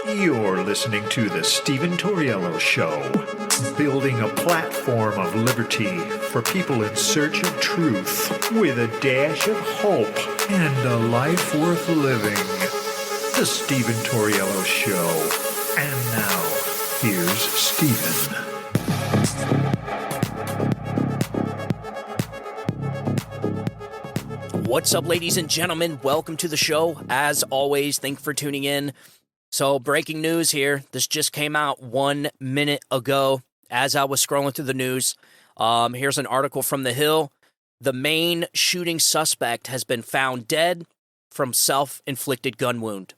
You're listening to the Steven Tauriello Show, building a platform of liberty for people in search of truth with a dash of hope and a life worth living. The Steven Tauriello Show. And now, here's Steven. What's up, ladies and gentlemen? Welcome to the show. As always, thank you for tuning in. So, breaking news here. This just came out 1 minute ago as I was scrolling through the news. Here's an article from The Hill. The Maine shooting suspect has been found dead from self-inflicted gun wound.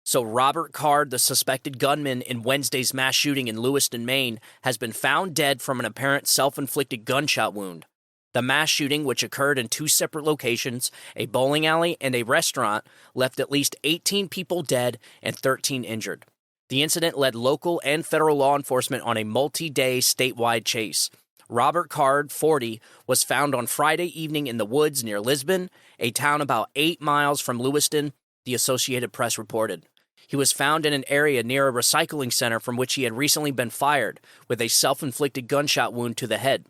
So, Robert Card, the suspected gunman in Wednesday's mass shooting in Lewiston, Maine, has been found dead from an apparent self-inflicted gunshot wound. The mass shooting, which occurred in two separate locations, a bowling alley and a restaurant, left at least 18 people dead and 13 injured. The incident led local and federal law enforcement on a multi-day statewide chase. Robert Card, 40, was found on Friday evening in the woods near Lisbon, a town about 8 miles from Lewiston, the Associated Press reported. He was found in an area near a recycling center from which he had recently been fired, with a self-inflicted gunshot wound to the head.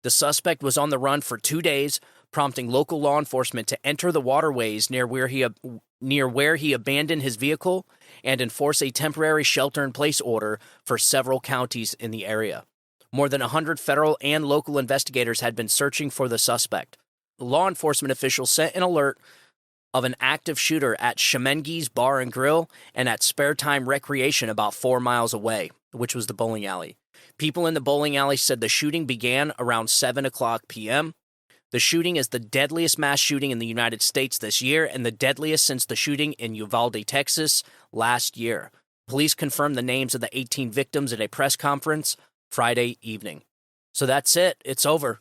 The suspect was on the run for 2 days, prompting local law enforcement to enter the waterways near where he abandoned his vehicle and enforce a temporary shelter-in-place order for several counties in the area. More than 100 federal and local investigators had been searching for the suspect. Law enforcement officials sent an alert of an active shooter at Shemengi's Bar and Grill and at Spare Time Recreation about 4 miles away, which was the bowling alley. People in the bowling alley said the shooting began around 7 o'clock p.m. The shooting is the deadliest mass shooting in the United States this year and the deadliest since the shooting in Uvalde, Texas last year. Police confirmed the names of the 18 victims at a press conference Friday evening. So that's it. It's over.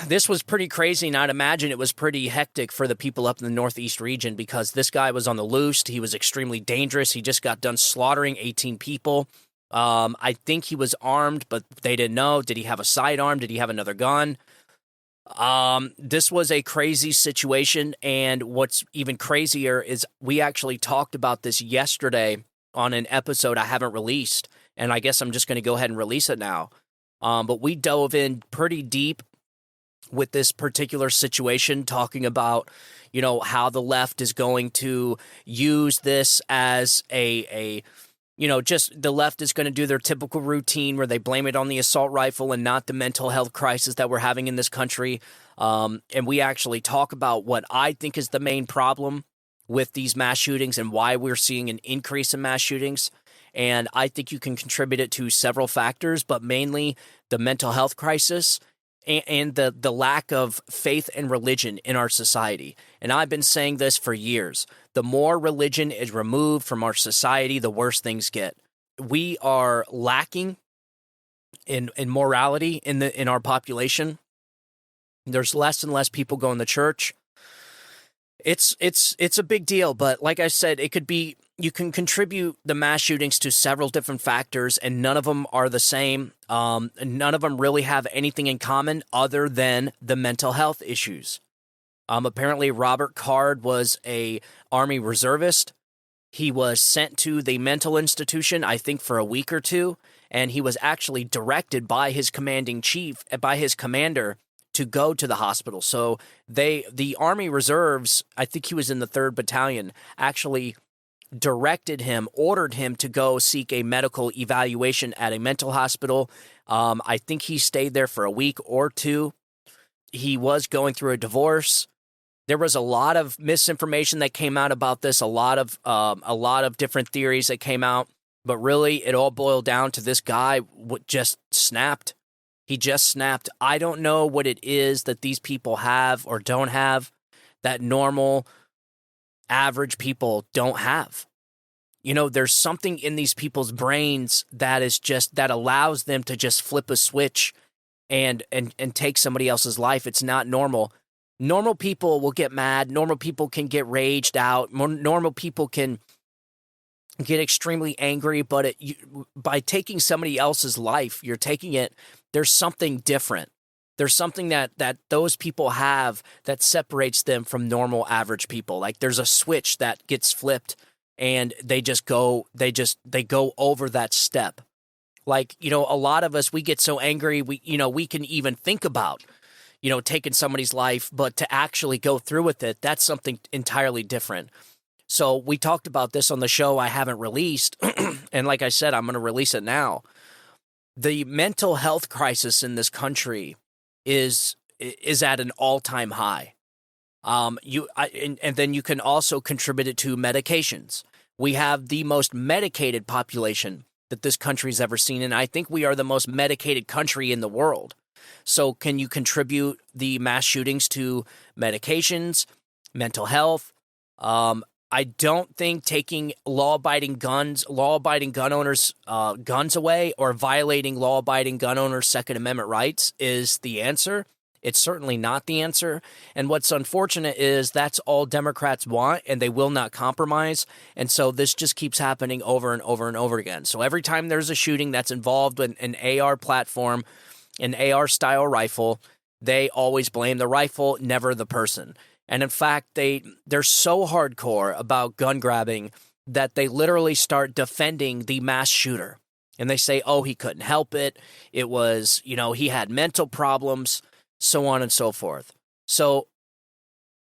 This was pretty crazy, and I'd imagine it was pretty hectic for the people up in the Northeast region because this guy was on the loose. He was extremely dangerous. He just got done slaughtering 18 people. I think he was armed, but they didn't know. Did he have a sidearm? Did he have another gun? This was a crazy situation, and what's even crazier is we actually talked about this yesterday on an episode I haven't released, and I guess I'm just going to go ahead and release it now. But we dove in pretty deep with this particular situation, talking about, how the left is going to use this as just the left is going to do their typical routine where they blame it on the assault rifle and not the mental health crisis that we're having in this country. And we actually talk about what I think is the main problem with these mass shootings and why we're seeing an increase in mass shootings. And I think you can contribute it to several factors, but mainly the mental health crisis and the lack of faith and religion in our society. And I've been saying this for years. The more religion is removed from our society, the worse things get. We are lacking in morality in our population. There's less and less people going to church. It's a big deal, but like I said, you can contribute the mass shootings to several different factors, and none of them are the same. None of them really have anything in common other than the mental health issues. Apparently, Robert Card was a Army reservist. He was sent to the mental institution, I think, for a week or two, and he was actually directed by his commander, to go to the hospital. So the Army Reserves, I think he was in the 3rd Battalion, actually ordered him to go seek a medical evaluation at a mental hospital. I think he stayed there for a week or two. He was going through a divorce. There was a lot of misinformation that came out about this, a lot of different theories that came out, but really it all boiled down to this guy just snapped. He just snapped. I don't know what it is that these people have or don't have that normal, average people don't have. There's something in these people's brains that allows them to just flip a switch and take somebody else's life. It's not normal. Normal people will get mad. Normal people can get raged out. Normal people can get extremely angry, but by taking somebody else's life, you're taking it. There's something different. There's something that those people have that separates them from normal average people. Like there's a switch that gets flipped and they go over that step. Like, a lot of us, we get so angry, we can even think about, taking somebody's life, but to actually go through with it, that's something entirely different. So we talked about this on the show I haven't released, and like I said, I'm going to release it now. The mental health crisis in this country is at an all-time high. And then you can also contribute it to medications. We have the most medicated population that this country's ever seen, and I think we are the most medicated country in the world. So can you contribute the mass shootings to medications, mental health? I don't think taking law-abiding gun owners' guns away or violating law-abiding gun owners' Second Amendment rights is the answer. It's certainly not the answer. And what's unfortunate is that's all Democrats want, and they will not compromise. And so this just keeps happening over and over and over again. So every time there's a shooting that's involved in an AR platform, an AR-style rifle, they always blame the rifle, never the person. And in fact, they're so hardcore about gun grabbing that they literally start defending the mass shooter. And they say, oh, he couldn't help it. It was, he had mental problems, so on and so forth. So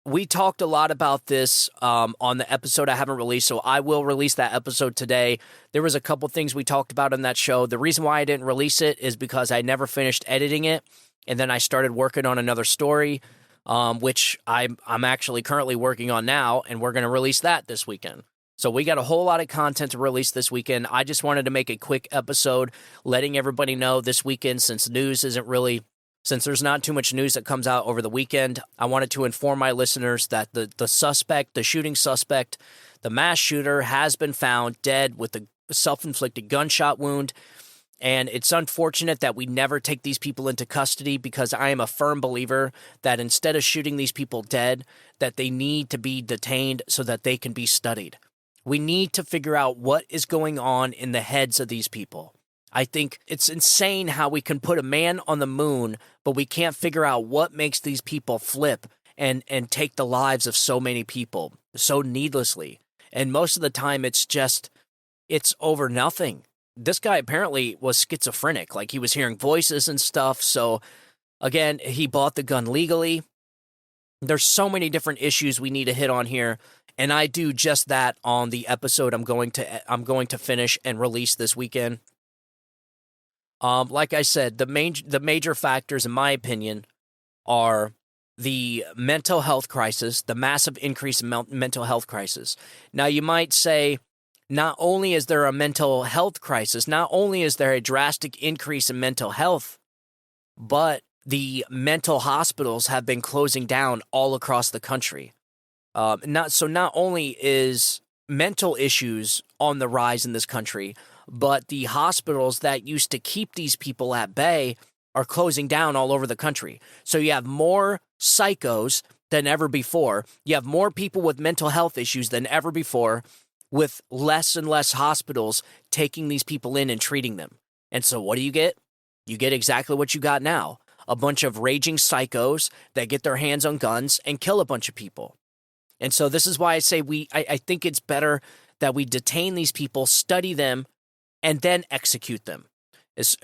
we talked a lot about this on the episode I haven't released, so I will release that episode today. There was a couple things we talked about on that show. The reason why I didn't release it is because I never finished editing it, and then I started working on another story, which I'm actually currently working on now, and we're going to release that this weekend. So we got a whole lot of content to release this weekend. I just wanted to make a quick episode letting everybody know this weekend, since there's not too much news that comes out over the weekend, I wanted to inform my listeners that the shooting suspect, the mass shooter, has been found dead with a self-inflicted gunshot wound. And it's unfortunate that we never take these people into custody, because I am a firm believer that instead of shooting these people dead, that they need to be detained so that they can be studied. We need to figure out what is going on in the heads of these people. I think it's insane how we can put a man on the moon, but we can't figure out what makes these people flip and take the lives of so many people so needlessly. And most of the time it's over nothing. This guy apparently was schizophrenic, like he was hearing voices and stuff. So again, he bought the gun legally. There's so many different issues we need to hit on here, and I do just that on the episode I'm going to finish and release this weekend. Like I said, the major factors, in my opinion, are the mental health crisis, the massive increase in mental health crisis. Now, you might say, not only is there a mental health crisis, not only is there a drastic increase in mental health, but the mental hospitals have been closing down all across the country. Not only is mental issues on the rise in this country, but the hospitals that used to keep these people at bay are closing down all over the country. So you have more psychos than ever before. You have more people with mental health issues than ever before, with less and less hospitals taking these people in and treating them. And so what do you get? You get exactly what you got now. A bunch of raging psychos that get their hands on guns and kill a bunch of people. And so this is why I say I think it's better that we detain these people, study them, and then execute them.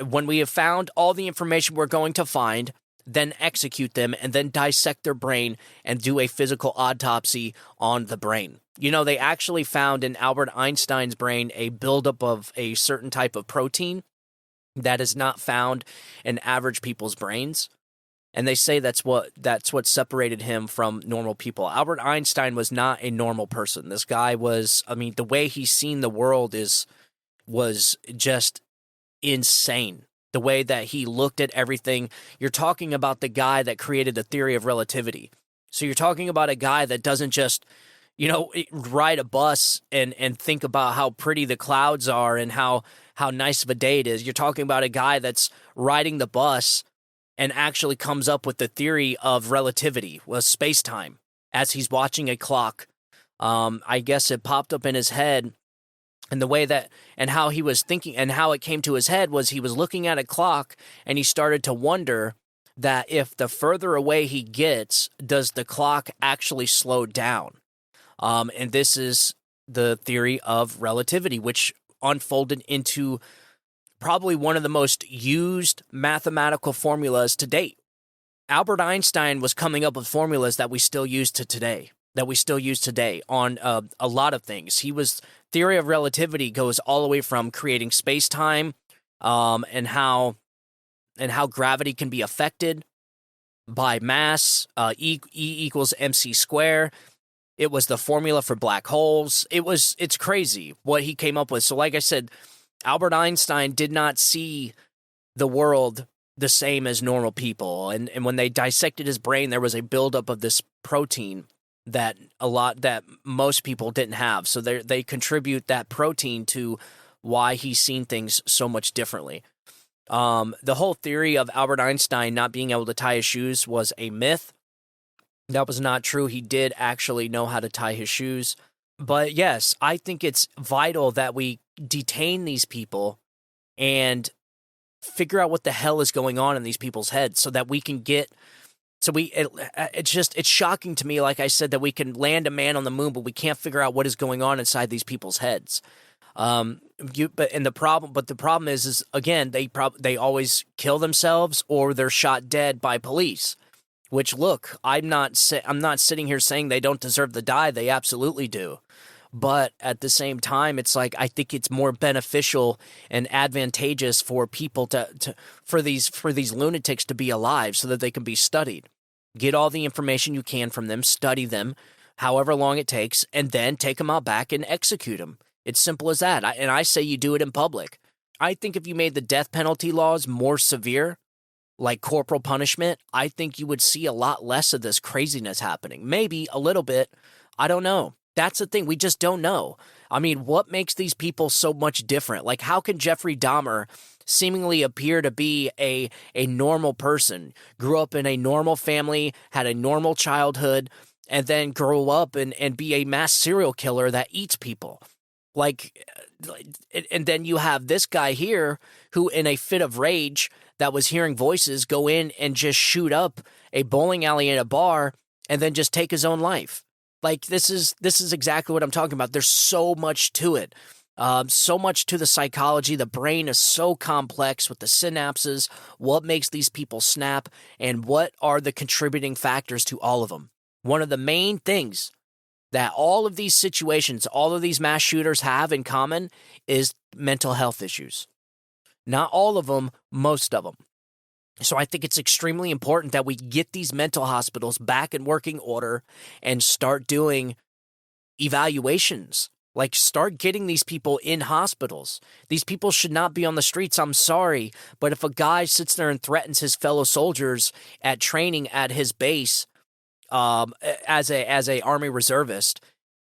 When we have found all the information we're going to find, then execute them, and then dissect their brain and do a physical autopsy on the brain. They actually found in Albert Einstein's brain a buildup of a certain type of protein that is not found in average people's brains. And they say that's what separated him from normal people. Albert Einstein was not a normal person. This guy was, the way he's seen the world was just insane. The way that he looked at everything. You're talking about the guy that created the theory of relativity. So you're talking about a guy that doesn't just, ride a bus and think about how pretty the clouds are and how nice of a day it is. You're talking about a guy that's riding the bus and actually comes up with the theory of relativity, space-time, as he's watching a clock. I guess it popped up in his head. And the way that, and how he was thinking, and how it came to his head was he was looking at a clock and he started to wonder that if the further away he gets, does the clock actually slow down? And this is the theory of relativity, which unfolded into probably one of the most used mathematical formulas to date. Albert Einstein was coming up with formulas that we still use today on a lot of things. Theory of relativity goes all the way from creating space-time, and how gravity can be affected by mass, E equals mc squared. It was the formula for black holes. It's crazy what he came up with. So like I said, Albert Einstein did not see the world the same as normal people. And when they dissected his brain, there was a buildup of this protein that most people didn't have. So they contribute that protein to why he's seen things so much differently. The whole theory of Albert Einstein not being able to tie his shoes was a myth. That was not true. He did actually know how to tie his shoes. But yes, I think it's vital that we detain these people and figure out what the hell is going on in these people's heads so that we can it's shocking to me, like I said, that we can land a man on the moon, but we can't figure out what is going on inside these people's heads. The problem is again, they always kill themselves or they're shot dead by police. Which, look, I'm not sitting here saying they don't deserve to die. They absolutely do. But at the same time, it's like I think it's more beneficial and advantageous for people for these lunatics to be alive so that they can be studied. Get all the information you can from them, study them, however long it takes, and then take them out back and execute them. It's simple as that. And I say you do it in public. I think if you made the death penalty laws more severe, like corporal punishment, I think you would see a lot less of this craziness happening. Maybe a little bit. I don't know. That's the thing. We just don't know. I mean, what makes these people so much different? Like, how can Jeffrey Dahmer seemingly appear to be a normal person, grew up in a normal family, had a normal childhood, and then grow up and be a mass serial killer that eats people? And then you have this guy here who, in a fit of rage that was hearing voices, go in and just shoot up a bowling alley in a bar and then just take his own life. Like, this is exactly what I'm talking about. There's so much to it. So much to the psychology. The brain is so complex with the synapses, what makes these people snap, and what are the contributing factors to all of them. One of the main things that all of these situations, all of these mass shooters have in common is mental health issues. Not all of them, most of them. So I think it's extremely important that we get these mental hospitals back in working order and start doing evaluations. Like, start getting these people in hospitals. These people should not be on the streets. I'm sorry, but if a guy sits there and threatens his fellow soldiers at training at his base, as a Army reservist,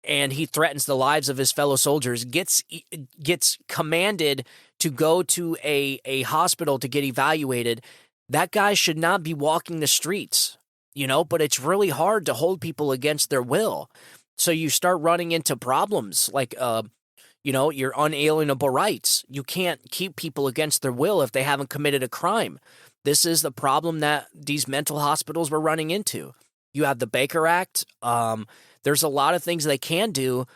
and he threatens the lives of his fellow soldiers, gets commanded to go to a hospital to get evaluated, that guy should not be walking the streets, but it's really hard to hold people against their will. So you start running into problems like, your unalienable rights. You can't keep people against their will if they haven't committed a crime. This is the problem that these mental hospitals were running into. You have the Baker Act. There's a lot of things they can do,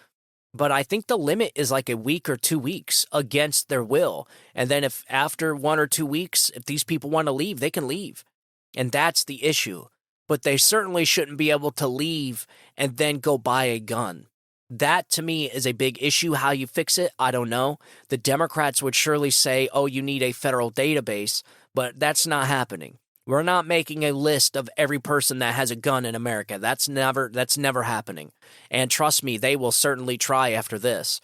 but I think the limit is like a week or 2 weeks against their will. And then if after 1 or 2 weeks, if these people want to leave, they can leave. And that's the issue. But they certainly shouldn't be able to leave and then go buy a gun. That, to me, is a big issue. How you fix it, I don't know. The Democrats would surely say, oh, you need a federal database, but that's not happening. We're not making a list of every person that has a gun in America. That's never happening. And trust me, they will certainly try after this.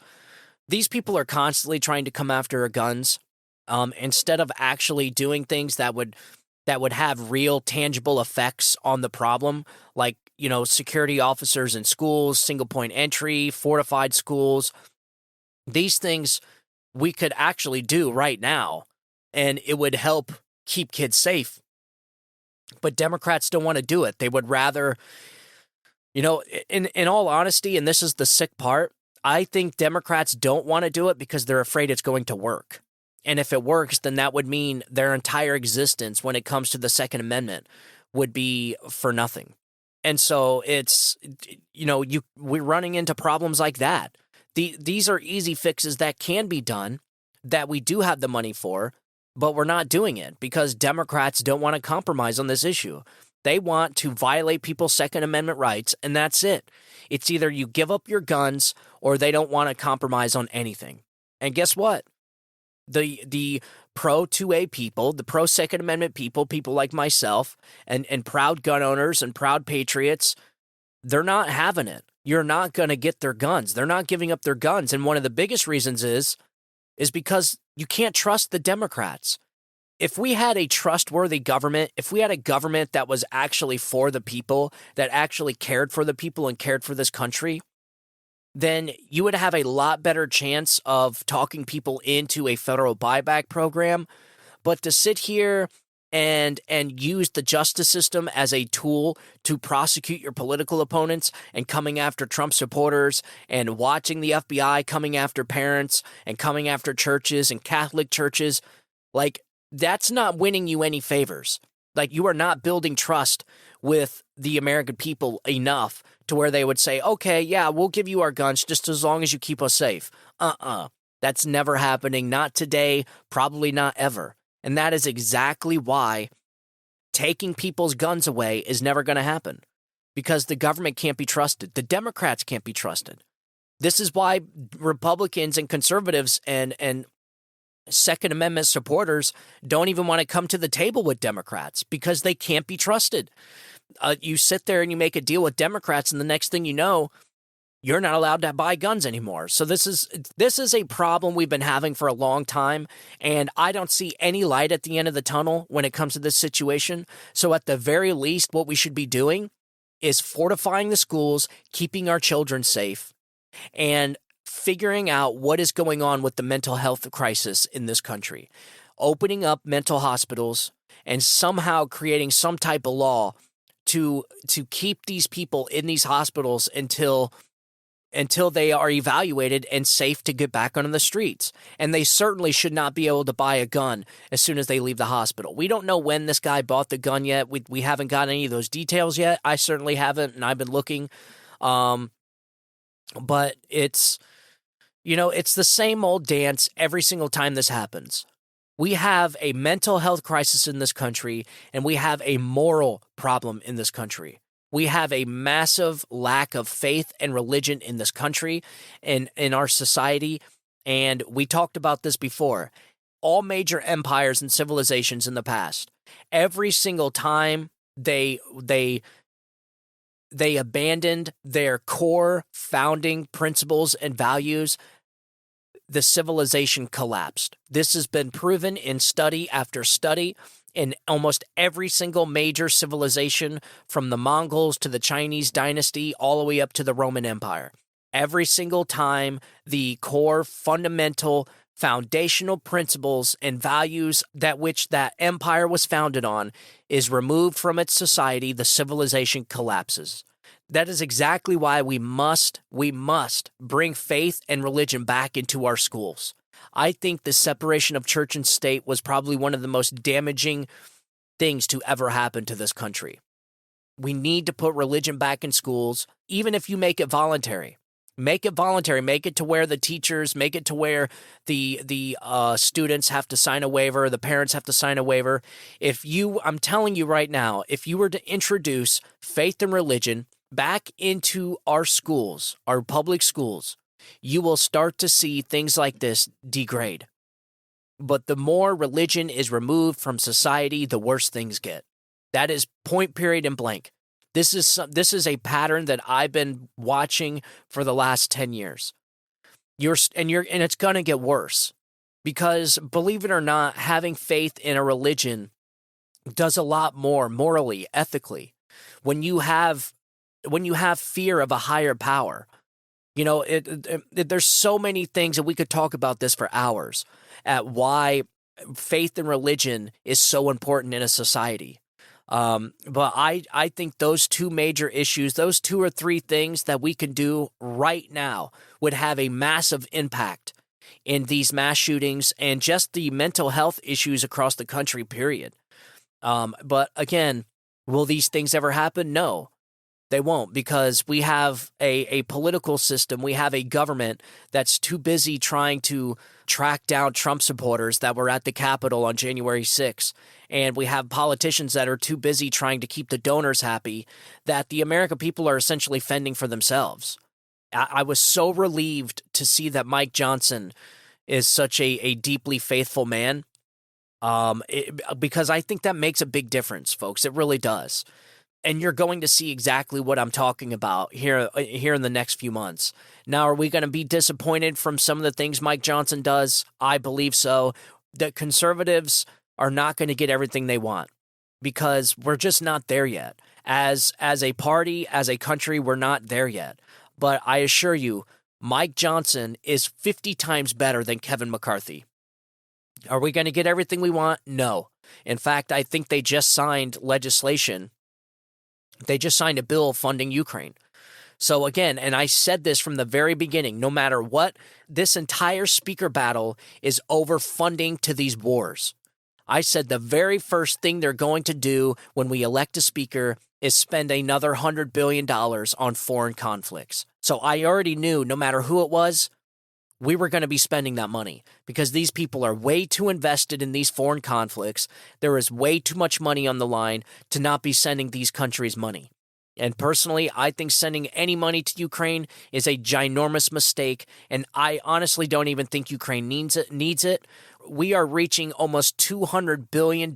These people are constantly trying to come after our guns, instead of actually doing things that would have real tangible effects on the problem, like, security officers in schools, single point entry, fortified schools. These things we could actually do right now, and it would help keep kids safe. But Democrats don't want to do it. They would rather, in all honesty, and this is the sick part, I think Democrats don't want to do it because they're afraid it's going to work. And if it works, then that would mean their entire existence when it comes to the Second Amendment would be for nothing. And so it's, we're running into problems like that. These are easy fixes that can be done, that we do have the money for, but we're not doing it because Democrats don't want to compromise on this issue. They want to violate people's Second Amendment rights, and that's it. It's either you give up your guns or they don't want to compromise on anything. And guess what? The pro-2A people, the pro-Second Amendment people, people like myself, and proud gun owners and proud patriots, they're not having it. You're not going to get their guns. They're not giving up their guns. And one of the biggest reasons is because you can't trust the Democrats. If we had a trustworthy government, if we had a government that was actually for the people, that actually cared for the people and cared for this country, then you would have a lot better chance of talking people into a federal buyback program. But to sit here and use the justice system as a tool to prosecute your political opponents and coming after Trump supporters and watching the FBI coming after parents and coming after churches and Catholic churches, like, that's not winning you any favors. Like, you are not building trust with the American people enough to where they would say, okay, yeah, we'll give you our guns just as long as you keep us safe. That's never happening. Not today, probably not ever. And that is exactly why taking people's guns away is never going to happen, because the government can't be trusted. The Democrats can't be trusted. This is why Republicans and conservatives and Second Amendment supporters don't even want to come to the table with Democrats, because they can't be trusted. You sit there and you make a deal with Democrats, and the next thing you know, you're not allowed to buy guns anymore. So this is a problem we've been having for a long time, and I don't see any light at the end of the tunnel when it comes to this situation. So at the very least, what we should be doing is fortifying the schools, keeping our children safe, and figuring out what is going on with the mental health crisis in this country, opening up mental hospitals, and somehow creating some type of law to keep these people in these hospitals until they are evaluated and safe to get back on the streets. And they certainly should not be able to buy a gun as soon as they leave the hospital. We don't know when this guy bought the gun yet. We haven't got any of those details yet. I certainly haven't, and I've been looking. But it's the same old dance every single time this happens. We have a mental health crisis in this country, and we have a moral problem in this country. We have a massive lack of faith and religion in this country and in our society, and we talked about this before. All major empires and civilizations in the past, every single time they abandoned their core founding principles and values, the civilization collapsed. This has been proven in study after study in almost every single major civilization, from the Mongols to the Chinese dynasty all the way up to the Roman Empire. Every single time the core fundamental foundational principles and values that which that empire was founded on is removed from its society, the civilization collapses. That is exactly why we must bring faith and religion back into our schools. I think the separation of church and state was probably one of the most damaging things to ever happen to this country. We need to put religion back in schools, even if you make it voluntary. Make it voluntary. Make it to where the teachers, make it to where the students have to sign a waiver, the parents have to sign a waiver. I'm telling you right now, if you were to introduce faith and religion back into our schools, our public schools, you will start to see things like this degrade. But the more religion is removed from society, the worse things get. That is point, period, and blank. This is a pattern that I've been watching for the last 10 years. And it's going to get worse, because believe it or not, having faith in a religion does a lot more morally, ethically. When you have fear of a higher power, there's so many things, and we could talk about this for hours, at why faith and religion is so important in a society. But I think those two major issues, those two or three things that we can do right now would have a massive impact in these mass shootings and just the mental health issues across the country, period. But again, will these things ever happen? No. They won't, because we have a political system, we have a government that's too busy trying to track down Trump supporters that were at the Capitol on January 6th. And we have politicians that are too busy trying to keep the donors happy that the American people are essentially fending for themselves. I was so relieved to see that Mike Johnson is such a deeply faithful man, because I think that makes a big difference, folks. It really does. And you're going to see exactly what I'm talking about here in the next few months. Now, are we going to be disappointed from some of the things Mike Johnson does? I believe so. The conservatives are not going to get everything they want because we're just not there yet. As a party, as a country, we're not there yet. But I assure you, Mike Johnson is 50 times better than Kevin McCarthy. Are we going to get everything we want? No. In fact, I think they just signed legislation. They just signed a bill funding Ukraine. So again, and I said this from the very beginning, no matter what, this entire speaker battle is over funding to these wars. I said the very first thing they're going to do when we elect a speaker is spend another $100 billion on foreign conflicts. So I already knew no matter who it was, we were going to be spending that money because these people are way too invested in these foreign conflicts. There is way too much money on the line to not be sending these countries money. And personally, I think sending any money to Ukraine is a ginormous mistake, and I honestly don't even think Ukraine needs it. We are reaching almost $200 billion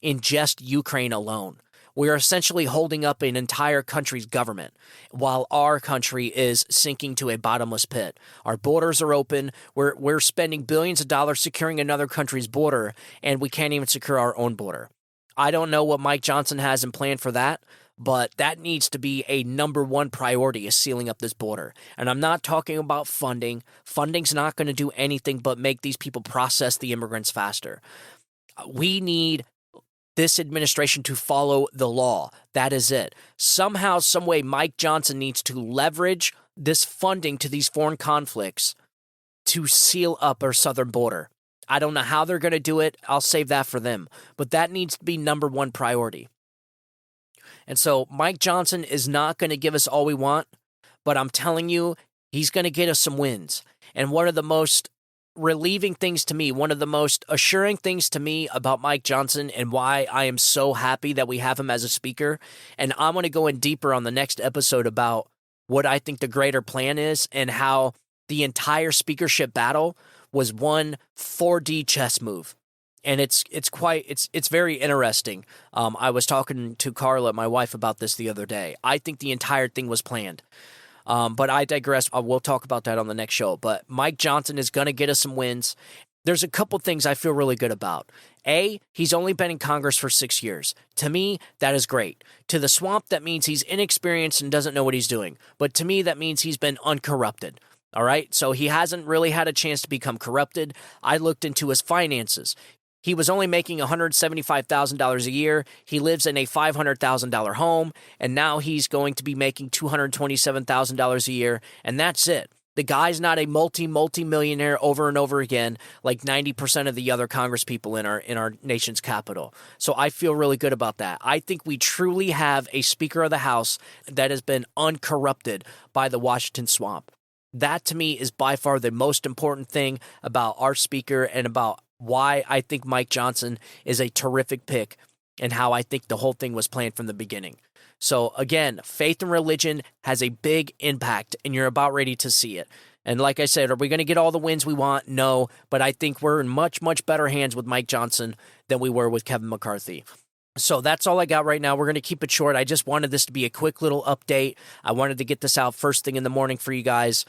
in just Ukraine alone. We are essentially holding up an entire country's government while our country is sinking to a bottomless pit. Our borders are open. We're spending billions of dollars securing another country's border, and we can't even secure our own border. I don't know what Mike Johnson has in plan for that, but that needs to be a number one priority, is sealing up this border. And I'm not talking about funding. Funding's not going to do anything but make these people process the immigrants faster. We need this administration to follow the law. That is it. Somehow, some way, Mike Johnson needs to leverage this funding to these foreign conflicts to seal up our southern border. I don't know how they're going to do it. I'll save that for them. But that needs to be number one priority. And so Mike Johnson is not going to give us all we want, but I'm telling you, he's going to get us some wins. And one of the most relieving things to me, one of the most assuring things to me about Mike Johnson and why I am so happy that we have him as a speaker, and I'm going to go in deeper on the next episode about what I think the greater plan is and how the entire speakership battle was one 4D chess move. And it's very interesting. I was talking to Carla, my wife, about this the other day. I think the entire thing was planned. But I digress. We'll talk about that on the next show. But Mike Johnson is going to get us some wins. There's a couple things I feel really good about. A, he's only been in Congress for 6 years. To me, that is great. To the swamp, that means he's inexperienced and doesn't know what he's doing. But to me, that means he's been uncorrupted. All right? So he hasn't really had a chance to become corrupted. I looked into his finances. He was only making $175,000 a year. He lives in a $500,000 home, and now he's going to be making $227,000 a year, and that's it. The guy's not a multi-millionaire over and over again like 90% of the other Congress people in our nation's capital. So I feel really good about that. I think we truly have a Speaker of the House that has been uncorrupted by the Washington swamp. That, to me, is by far the most important thing about our Speaker and about why I think Mike Johnson is a terrific pick and how I think the whole thing was planned from the beginning. So again, faith and religion has a big impact, and you're about ready to see it. And like I said, are we going to get all the wins we want? No, but I think we're in much, much better hands with Mike Johnson than we were with Kevin McCarthy. So that's all I got right now. We're going to keep it short. I just wanted this to be a quick little update. I wanted to get this out first thing in the morning for you guys.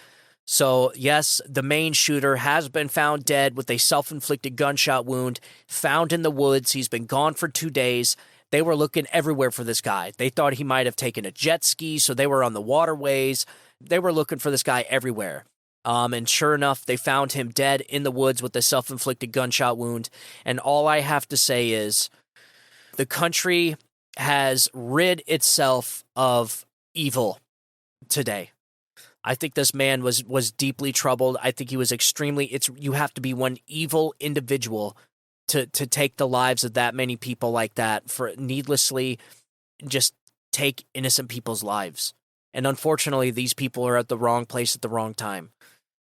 So, yes, the Maine shooter has been found dead with a self-inflicted gunshot wound found in the woods. He's been gone for 2 days. They were looking everywhere for this guy. They thought he might have taken a jet ski, so they were on the waterways. They were looking for this guy everywhere. And sure enough, they found him dead in the woods with a self-inflicted gunshot wound. And all I have to say is the country has rid itself of evil today. I think this man was deeply troubled. I think he was you have to be one evil individual to take the lives of that many people like that, for needlessly just take innocent people's lives. And unfortunately, these people are at the wrong place at the wrong time.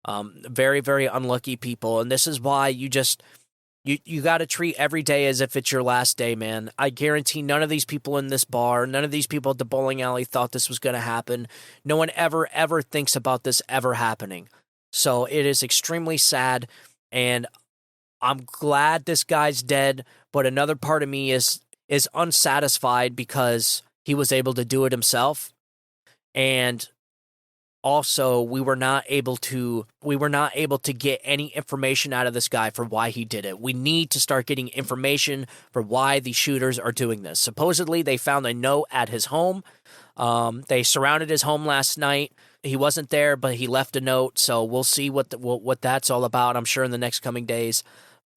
Very, very unlucky people. And this is why you got to treat every day as if it's your last day, man. I guarantee none of these people in this bar, none of these people at the bowling alley thought this was going to happen. No one ever thinks about this ever happening. So it is extremely sad, and I'm glad this guy's dead, but another part of me is unsatisfied because he was able to do it himself. And also, we were not able to get any information out of this guy for why he did it. We need to start getting information for why the shooters are doing this. Supposedly, they found a note at his home. They surrounded his home last night. He wasn't there, but he left a note. So we'll see what that's all about, I'm sure, in the next coming days.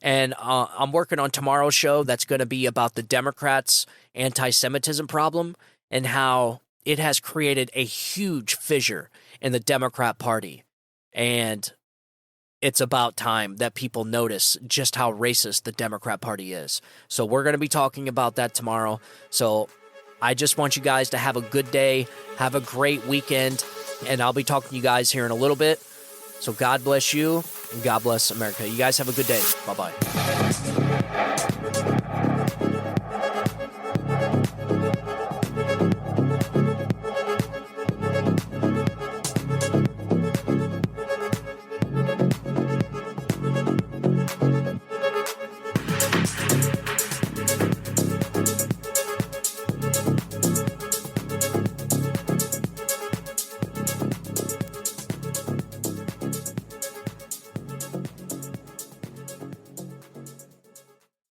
And I'm working on tomorrow's show that's going to be about the Democrats' anti-Semitism problem and how it has created a huge fissure in the Democrat Party. And it's about time that people notice just how racist the Democrat Party is. So we're going to be talking about that tomorrow. So I just want you guys to have a good day, have a great weekend, and I'll be talking to you guys here in a little bit. So God bless you, and God bless America. You guys have a good day. Bye-bye.